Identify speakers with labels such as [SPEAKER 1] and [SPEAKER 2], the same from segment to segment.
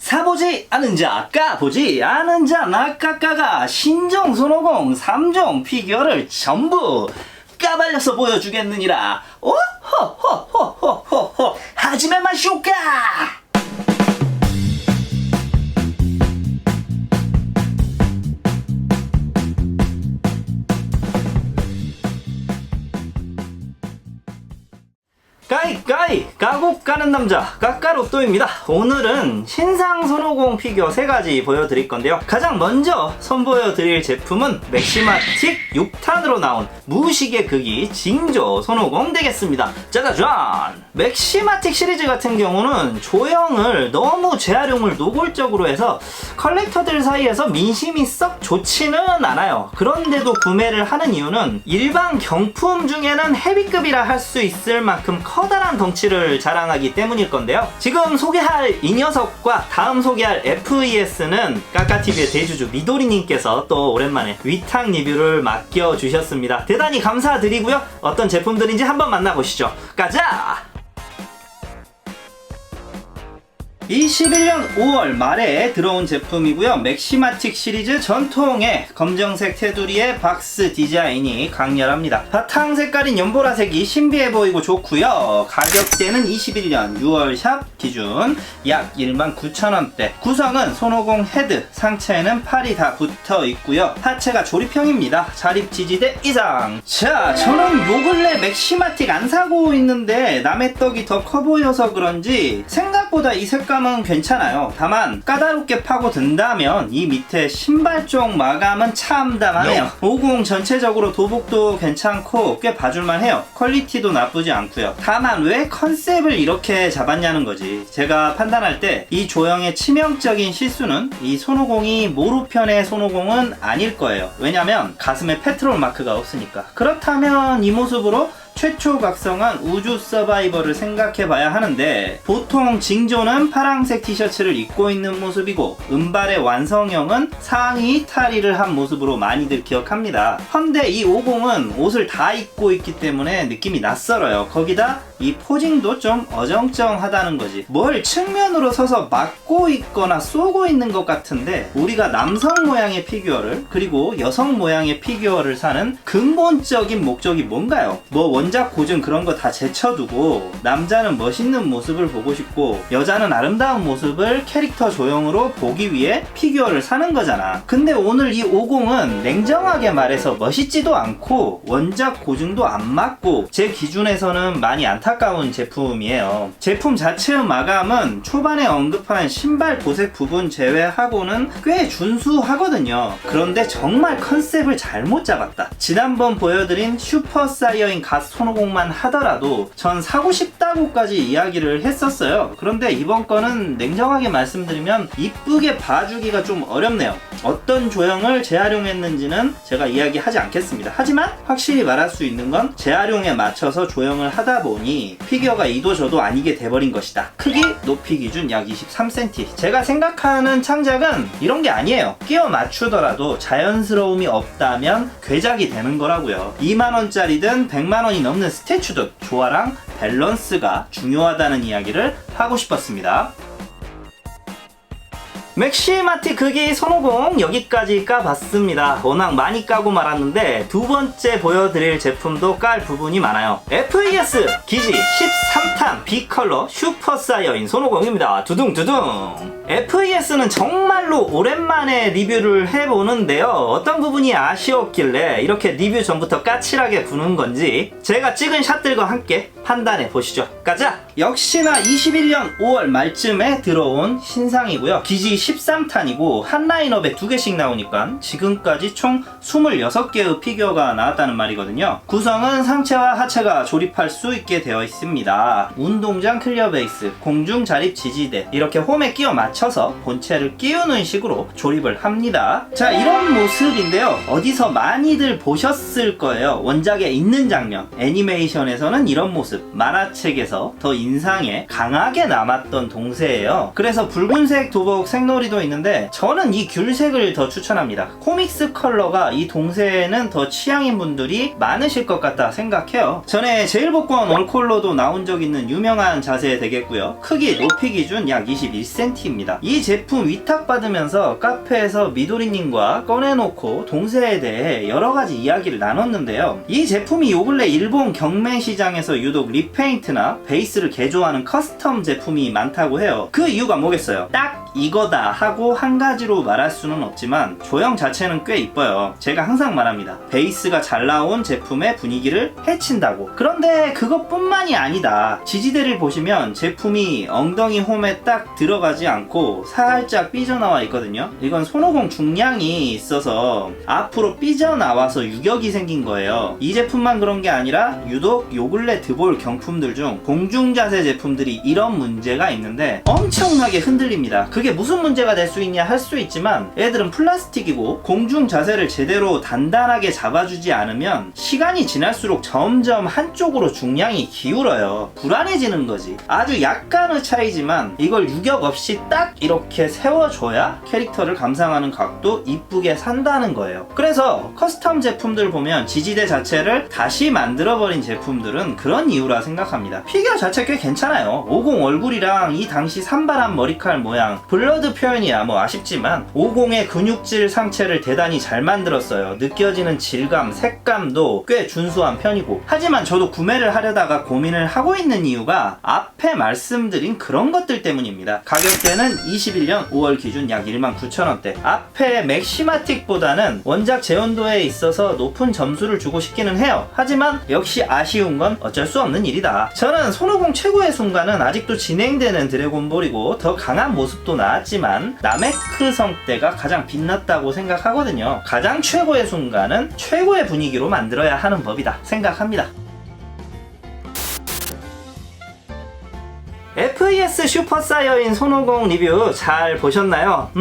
[SPEAKER 1] 사보지 않은 자, 까보지 않은 자, 나까까가 신종 손오공 3종 피규어를 전부 까발려서 보여주겠느니라. 오호호호호호호 하지마 마쇼까. 까이 까고 까는 남자 까까로또입니다. 오늘은 신상 손오공 피규어 3가지 보여드릴 건데요. 가장 먼저 선보여드릴 제품은 맥시마틱 6탄으로 나온 무식의 극이 징조 손오공 되겠습니다. 짜자잔! 맥시마틱 시리즈 같은 경우는 조형을 너무 재활용을 노골적으로 해서 컬렉터들 사이에서 민심이 썩 좋지는 않아요. 그런데도 구매를 하는 이유는 일반 경품 중에는 헤비급이라 할 수 있을 만큼 커다란 덩치를 자랑하기 때문일 건데요. 지금 소개할 이 녀석과 다음 소개할 FES는 까까TV의 대주주 미도리님께서 또 오랜만에 위탁 리뷰를 맡겨주셨습니다. 대단히 감사드리고요. 어떤 제품들인지 한번 만나보시죠. 가자! 21년 5월 말에 들어온 제품이고요. 맥시마틱 시리즈 전통의 검정색 테두리의 박스 디자인이 강렬합니다. 바탕 색깔인 연보라색이 신비해 보이고 좋고요. 가격대는 21년 6월 샵 기준 약 19,000원대. 구성은 손오공 헤드, 상체에는 팔이 다 붙어 있고요. 하체가 조립형입니다. 자립 지지대 이상. 자, 저는 요 근래 맥시마틱 안 사고 있는데 남의 떡이 더 커 보여서 그런지 생각보다 이 색깔 은 괜찮아요. 다만 까다롭게 파고든다면 이 밑에 신발 쪽 마감은 참담하네요. 50 전체적으로 도복도 괜찮고 꽤 봐줄만 해요. 퀄리티도 나쁘지 않고요. 다만 왜 컨셉을 이렇게 잡았냐는 거지. 제가 판단할 때 이 조형의 치명적인 실수는 이 손오공이 모루편의 손오공은 아닐 거예요. 왜냐면 가슴에 페트롤 마크가 없으니까. 그렇다면 이 모습으로 최초 각성한 우주 서바이벌을 생각해봐야 하는데, 보통 징조는 파란색 티셔츠를 입고 있는 모습이고 은발의 완성형은 상의 탈의를 한 모습으로 많이들 기억합니다. 헌데 이 50은 옷을 다 입고 있기 때문에 느낌이 낯설어요. 거기다 이 포징도 좀 어정쩡하다는 거지. 뭘 측면으로 서서 막고 있거나 쏘고 있는 것 같은데, 우리가 남성 모양의 피규어를 그리고 여성 모양의 피규어를 사는 근본적인 목적이 뭔가요? 뭐 원작 고증 그런 거 다 제쳐두고 남자는 멋있는 모습을 보고 싶고 여자는 아름다운 모습을 캐릭터 조형으로 보기 위해 피규어를 사는 거잖아. 근데 오늘 이 50은 냉정하게 말해서 멋있지도 않고 원작 고증도 안 맞고 제 기준에서는 많이 안타까운 제품이에요. 제품 자체의 마감은 초반에 언급한 신발 도색 부분 제외하고는 꽤 준수하거든요. 그런데 정말 컨셉을 잘못 잡았다. 지난번 보여드린 슈퍼 사이어인 갓 손오공만 하더라도 전 사고 싶다고까지 이야기를 했었어요. 그런데 이번 거는 냉정하게 말씀드리면 이쁘게 봐주기가 좀 어렵네요. 어떤 조형을 재활용했는지는 제가 이야기하지 않겠습니다. 하지만 확실히 말할 수 있는 건 재활용에 맞춰서 조형을 하다 보니 피규어가 이도 저도 아니게 돼버린 것이다. 크기, 높이 기준 약 23cm. 제가 생각하는 창작은 이런 게 아니에요. 끼워 맞추더라도 자연스러움이 없다면 괴작이 되는 거라고요. 2만원짜리든 100만원이 넘는 스태츄도 조화랑 밸런스가 중요하다는 이야기를 하고 싶었습니다. 맥시마틱 극이 손오공 여기까지 까봤습니다. 워낙 많이 까고 말았는데 두 번째 보여드릴 제품도 깔 부분이 많아요. FES 기지 13탄 B컬러 슈퍼 사이어인 손오공입니다. 두둥두둥. FES는 정말로 오랜만에 리뷰를 해보는데요. 어떤 부분이 아쉬웠길래 이렇게 리뷰 전부터 까칠하게 구는 건지 제가 찍은 샷들과 함께 판단해 보시죠. 가자! 역시나 21년 5월 말쯤에 들어온 신상이고요. 기지 13탄이고 한 라인업에 2개씩 나오니까 지금까지 총 26개의 피규어가 나왔다는 말이거든요. 구성은 상체와 하체가 조립할 수 있게 되어 있습니다. 운동장 클리어 베이스, 공중 자립 지지대 이렇게 홈에 끼워 맞춰서 본체를 끼우는 식으로 조립을 합니다. 자, 이런 모습인데요. 어디서 많이들 보셨을 거예요. 원작에 있는 장면. 애니메이션에서는 이런 모습, 만화책에서 더 인상에 강하게 남았던 동세예요. 그래서 붉은색 도복 색놀이도 있는데 저는 이 귤색을 더 추천합니다. 코믹스 컬러가 이 동세에는 더 취향인 분들이 많으실 것 같다 생각해요. 전에 제일복권 올콜로도 나온 적 있는 유명한 자세 되겠고요. 크기 높이 기준 약 21cm입니다. 이 제품 위탁받으면서 카페에서 미도리님과 꺼내놓고 동세에 대해 여러가지 이야기를 나눴는데요. 이 제품이 요 근래 일본 경매 시장에서 유독 리페인트나 베이스를 개조하는 커스텀 제품이 많다고 해요. 그 이유가 뭐겠어요? 딱 이거다 하고 한 가지로 말할 수는 없지만 조형 자체는 꽤 이뻐요. 제가 항상 말합니다. 베이스가 잘 나온 제품의 분위기를 해친다고. 그런데 그것뿐만이 아니다. 지지대를 보시면 제품이 엉덩이 홈에 딱 들어가지 않고 살짝 삐져나와 있거든요. 이건 손오공 중량이 있어서 앞으로 삐져나와서 유격이 생긴 거예요. 이 제품만 그런 게 아니라 유독 요 근래 드볼 경품들 중 공중자세 제품들이 이런 문제가 있는데 엄청나게 흔들립니다. 그게 무슨 문제가 될 수 있냐 할 수 있지만 애들은 플라스틱이고 공중 자세를 제대로 단단하게 잡아주지 않으면 시간이 지날수록 점점 한쪽으로 중량이 기울어요. 불안해지는 거지. 아주 약간의 차이지만 이걸 유격 없이 딱 이렇게 세워줘야 캐릭터를 감상하는 각도 이쁘게 산다는 거예요. 그래서 커스텀 제품들 보면 지지대 자체를 다시 만들어버린 제품들은 그런 이유라 생각합니다. 피규어 자체 꽤 괜찮아요. 50 얼굴이랑 이 당시 산발한 머리칼 모양, 블러드 표현이야 뭐 아쉽지만 50의 근육질 상체를 대단히 잘 만들었어요. 느껴지는 질감, 색감도 꽤 준수한 편이고. 하지만 저도 구매를 하려다가 고민을 하고 있는 이유가 앞에 말씀드린 그런 것들 때문입니다. 가격대는 21년 5월 기준 약 19,000원대. 앞에 맥시마틱보다는 원작 재현도에 있어서 높은 점수를 주고 싶기는 해요. 하지만 역시 아쉬운 건 어쩔 수 없는 일이다. 저는 손오공 최고의 순간은 아직도 진행되는 드래곤볼이고 더 강한 모습도 나왔지만 나메크성 때가 가장 빛났다고 생각하거든요. 가장 최고의 순간은 최고의 분위기로 만들어야 하는 법이다 생각합니다. FES 슈퍼사이어인 손오공 리뷰 잘 보셨나요?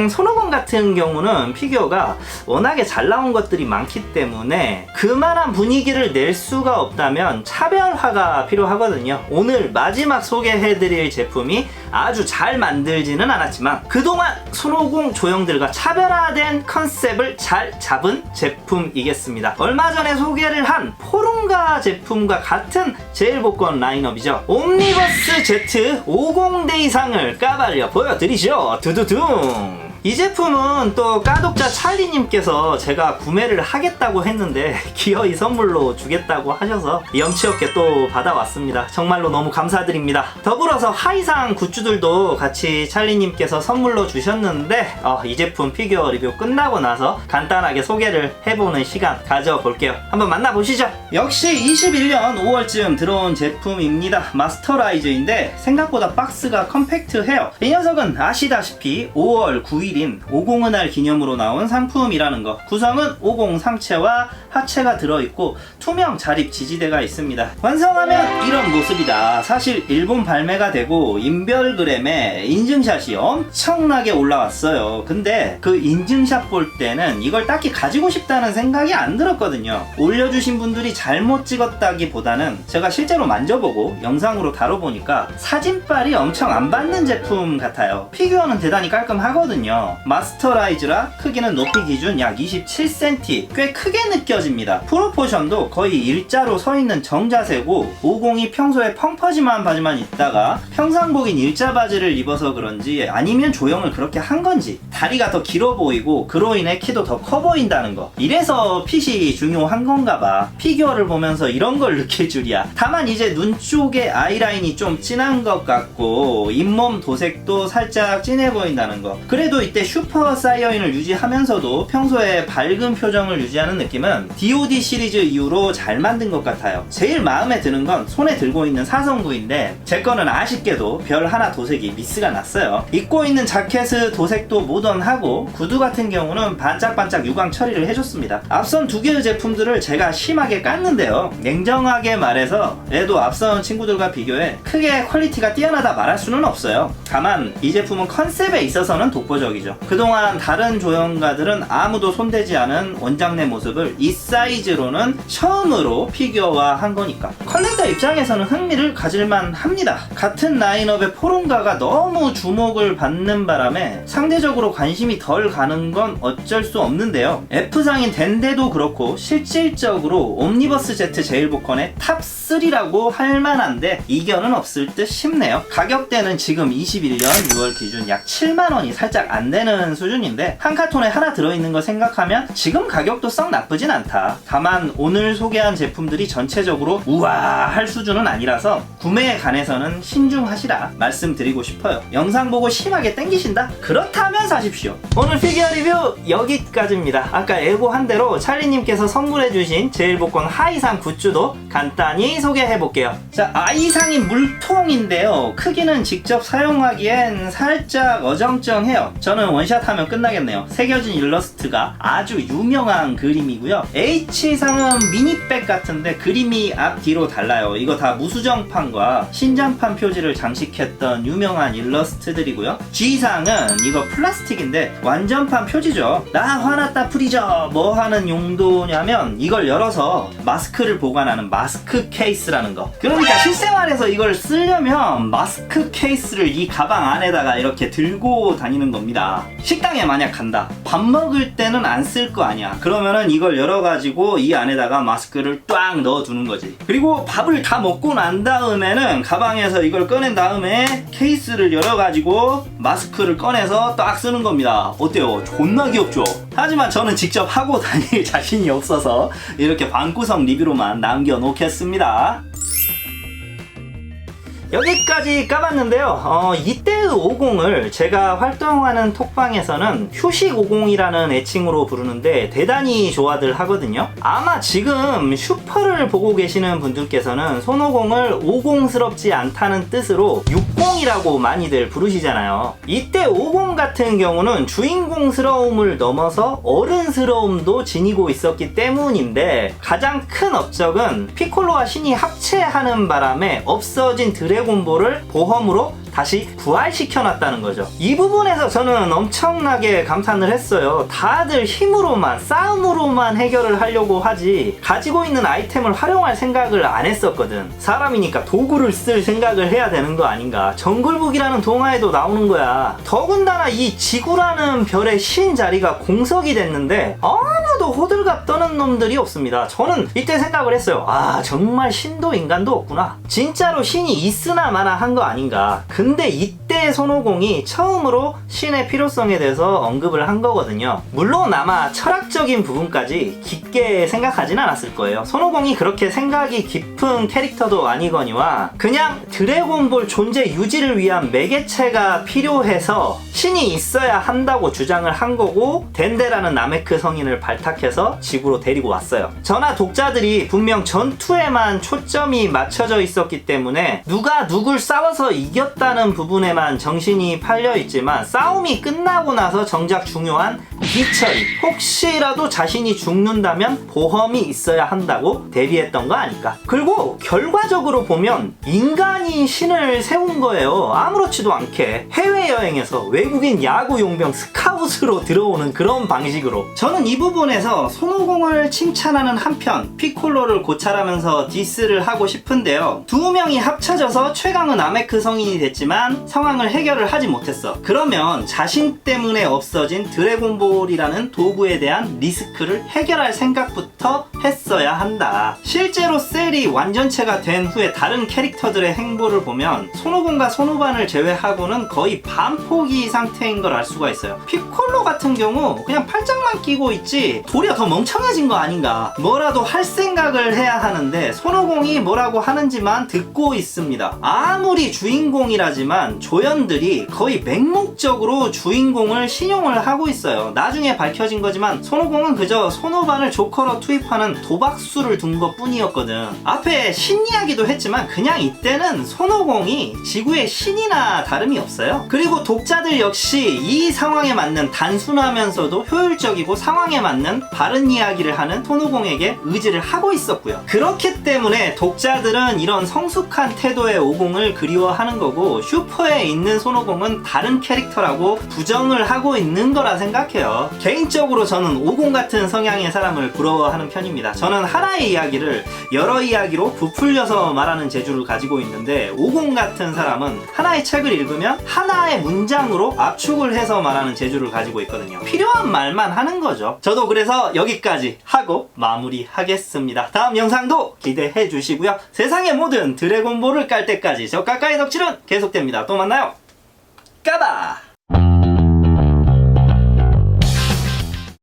[SPEAKER 1] 손오공 같은 경우는 피규어가 워낙에 잘 나온 것들이 많기 때문에 그만한 분위기를 낼 수가 없다면 차별화가 필요하거든요. 오늘 마지막 소개해드릴 제품이 아주 잘 만들지는 않았지만 그동안 손오공 조형들과 차별화된 컨셉을 잘 잡은 제품이겠습니다. 얼마 전에 소개를 한 포룬가 제품과 같은 제일복권 라인업이죠. 옴니버스 Z 50데이상을 까발려 보여드리죠. 두두둥. 이 제품은 또 까독자 찰리님께서 제가 구매를 하겠다고 했는데 기어이 선물로 주겠다고 하셔서 염치 없게 또 받아왔습니다. 정말로 너무 감사드립니다. 더불어서 하이상 굿즈들도 같이 찰리님께서 선물로 주셨는데 이 제품 피규어 리뷰 끝나고 나서 간단하게 소개를 해보는 시간 가져볼게요. 한번 만나보시죠. 역시 21년 5월쯤 들어온 제품입니다. 마스터라이즈인데 생각보다 박스가 컴팩트해요. 이 녀석은 아시다시피 5월 9일 50의 날 기념으로 나온 상품이라는 거. 구성은 50 상체와 하체가 들어있고 투명 자립 지지대가 있습니다. 완성하면 이런 모습이다. 사실 일본 발매가 되고 인별그램에 인증샷이 엄청나게 올라왔어요. 근데 그 인증샷 볼 때는 이걸 딱히 가지고 싶다는 생각이 안 들었거든요. 올려주신 분들이 잘못 찍었다기보다는 제가 실제로 만져보고 영상으로 다뤄보니까 사진빨이 엄청 안 받는 제품 같아요. 피규어는 대단히 깔끔하거든요. 마스터라이즈라 크기는 높이 기준 약 27cm, 꽤 크게 느껴집니다. 프로포션도 거의 일자로 서있는 정자세고 50이 평소에 펑퍼짐한 바지만 입다가 평상복인 일자 바지를 입어서 그런지 아니면 조형을 그렇게 한 건지 다리가 더 길어 보이고 그로 인해 키도 더 커 보인다는 거. 이래서 핏이 중요한 건가 봐. 피규어를 보면서 이런 걸 느낄 줄이야. 다만 이제 눈 쪽에 아이라인이 좀 진한 것 같고 잇몸 도색도 살짝 진해 보인다는 거. 그래도 이때 슈퍼 사이어인을 유지하면서도 평소에 밝은 표정을 유지하는 느낌은 DOD 시리즈 이후로 잘 만든 것 같아요. 제일 마음에 드는 건 손에 들고 있는 사성구인데 제 거는 아쉽게도 별 하나 도색이 미스가 났어요. 입고 있는 자켓의 도색도 모던하고 구두 같은 경우는 반짝반짝 유광 처리를 해줬습니다. 앞선 두 개의 제품들을 제가 심하게 깠는데요. 냉정하게 말해서 얘도 앞선 친구들과 비교해 크게 퀄리티가 뛰어나다 말할 수는 없어요. 다만 이 제품은 컨셉에 있어서는 독보적이에요. 인상적이죠. 그동안 다른 조형가들은 아무도 손대지 않은 원작내 모습을 이 사이즈로는 처음으로 피규어화한 거니까 컬렉터 입장에서는 흥미를 가질만 합니다. 같은 라인업의 포론가가 너무 주목을 받는 바람에 상대적으로 관심이 덜 가는 건 어쩔 수 없는데요. F상인 덴데도 그렇고 실질적으로 옴니버스 Z 제일복권의 탑3라고 할 만한데 이견은 없을 듯 싶네요. 가격대는 지금 21년 6월 기준 약 7만원이 살짝 안 되는 수준인데 한 카톤에 하나 들어있는 거 생각하면 지금 가격도 썩 나쁘진 않다. 다만 오늘 소개한 제품들이 전체적으로 우와할 수준은 아니라서 구매에 관해서는 신중하시라 말씀드리고 싶어요. 영상 보고 심하게 땡기신다? 그렇다면 사십시오. 오늘 피규어 리뷰 여기까지입니다. 아까 예고한 대로 찰리님께서 선물해주신 제일복권 하이상 굿즈도 간단히 소개해볼게요. 자, 아이상인 물통인데요. 크기는 직접 사용하기엔 살짝 어정쩡해요. 저는 원샷 하면 끝나겠네요. 새겨진 일러스트가 아주 유명한 그림이고요. H상은 미니백 같은데 그림이 앞뒤로 달라요. 이거 다 무수정판과 신장판 표지를 장식했던 유명한 일러스트들이고요. G상은 이거 플라스틱인데 완전판 표지죠. 나 화났다 프리저 뭐 하는 용도냐면 이걸 열어서 마스크를 보관하는 마스크 케이스라는 거. 그러니까 실생활에서 이걸 쓰려면 마스크 케이스를 이 가방 안에다가 이렇게 들고 다니는 겁니다. 식당에 만약 간다. 밥 먹을 때는 안 쓸 거 아니야. 그러면은 이걸 열어가지고 이 안에다가 마스크를 딱 넣어두는 거지. 그리고 밥을 다 먹고 난 다음에는 가방에서 이걸 꺼낸 다음에 케이스를 열어가지고 마스크를 꺼내서 딱 쓰는 겁니다. 어때요? 존나 귀엽죠? 하지만 저는 직접 하고 다닐 자신이 없어서 이렇게 방구석 리뷰로만 남겨놓겠습니다. 여기까지 까봤는데요. 이때의 50을 제가 활동하는 톡방에서는 휴식 50이라는 애칭으로 부르는데 대단히 좋아들 하거든요. 아마 지금 슈퍼를 보고 계시는 분들께서는 손오공을 50스럽지 않다는 뜻으로 60이라고 많이들 부르시잖아요. 이때 50 같은 경우는 주인공스러움을 넘어서 어른스러움도 지니고 있었기 때문인데 가장 큰 업적은 피콜로와 신이 합체하는 바람에 없어진 드래곤볼을 보험으로 다시 부활시켜놨다는 거죠. 이 부분에서 저는 엄청나게 감탄을 했어요. 다들 힘으로만 싸움으로만 해결을 하려고 하지 가지고 있는 아이템을 활용할 생각을 안 했었거든. 사람이니까 도구를 쓸 생각을 해야 되는 거 아닌가. 정글북이라는 동화에도 나오는 거야. 더군다나 이 지구라는 별의 신 자리가 공석이 됐는데 아무도 호들갑 떠는 놈들이 없습니다. 저는 이때 생각을 했어요. 아, 정말 신도 인간도 없구나. 진짜로 신이 있으나 마나 한 거 아닌가. 근데 이때 손오공이 처음으로 신의 필요성에 대해서 언급을 한 거거든요. 물론 아마 철학적인 부분까지 깊게 생각하진 않았을 거예요. 손오공이 그렇게 생각이 깊은 캐릭터도 아니거니와 그냥 드래곤볼 존재 유지를 위한 매개체가 필요해서 신이 있어야 한다고 주장을 한 거고 덴데라는 나메크 성인을 발탁해서 지구로 데리고 왔어요. 저나 독자들이 분명 전투에만 초점이 맞춰져 있었기 때문에 누가 누굴 싸워서 이겼다는 부분에만 정신이 팔려 있지만 싸움이 끝나고 나서 정작 중요한 뒤처리, 혹시라도 자신이 죽는다면 보험이 있어야 한다고 대비했던 거 아닐까. 그리고 결과적으로 보면 인간이 신을 세운 거예요. 아무렇지도 않게 해외여행에서 외국인 야구 용병 스카웃으로 들어오는 그런 방식으로. 저는 이 부분에서 손오공을 칭찬하는 한편 피콜로를 고찰하면서 디스를 하고 싶은데요. 두 명이 합쳐져서 최강은 나메크 성인이 됐지만 상황을 해결을 하지 못했어. 그러면 자신 때문에 없어진 드래곤볼이라는 도구에 대한 리스크를 해결할 생각부터 했어야 한다. 실제로 셀이 완전체가 된 후에 다른 캐릭터들의 행보를 보면 손오공과 손오반을 제외하고는 거의 반포기 상태인 걸 알 수가 있어요. 피콜로 같은 경우 그냥 팔짱만 끼고 있지 도리어 더 멍청해진 거 아닌가. 뭐라도 할 생각을 해야 하는데 손오공이 뭐라고 하는지만 듣고 있습니다. 아무리 주인공이라지만 조연들이 거의 맹목적으로 주인공을 신용을 하고 있어요. 나중에 밝혀진 거지만 손오공은 그저 손오반을 조커로 투입하는 도박수를 둔 것 뿐이었거든. 앞에 신 이야기도 했지만 그냥 이때는 손오공이 지구의 신이나 다름이 없어요. 그리고 독자들 역시 이 상황에 맞는 단순하면서도 효율적이고 상황에 맞는 바른 이야기를 하는 손오공에게 의지를 하고 있었고요. 그렇기 때문에 독자들은 이런 성숙한 태도의 오공을 그리워하는 거고, 슈퍼에 있는 손오공은 다른 캐릭터라고 부정을 하고 있는 거라 생각해요. 개인적으로 저는 오공 같은 성향의 사람을 부러워하는 편입니다. 저는 하나의 이야기를 여러 이야기로 부풀려서 말하는 재주를 가지고 있는데, 오공 같은 사람은 하나의 책을 읽으면 하나의 문장으로 압축을 해서 말하는 재주를 가지고 있거든요. 필요한 말만 하는 거죠. 저도 그래서 여기까지 하고 마무리하겠습니다. 다음 영상도 기대해 주시고요. 세상의 모든 드래곤볼을 깔 때까지 저 까까의 덕질은 계속됩니다. 또 만나요. 까바!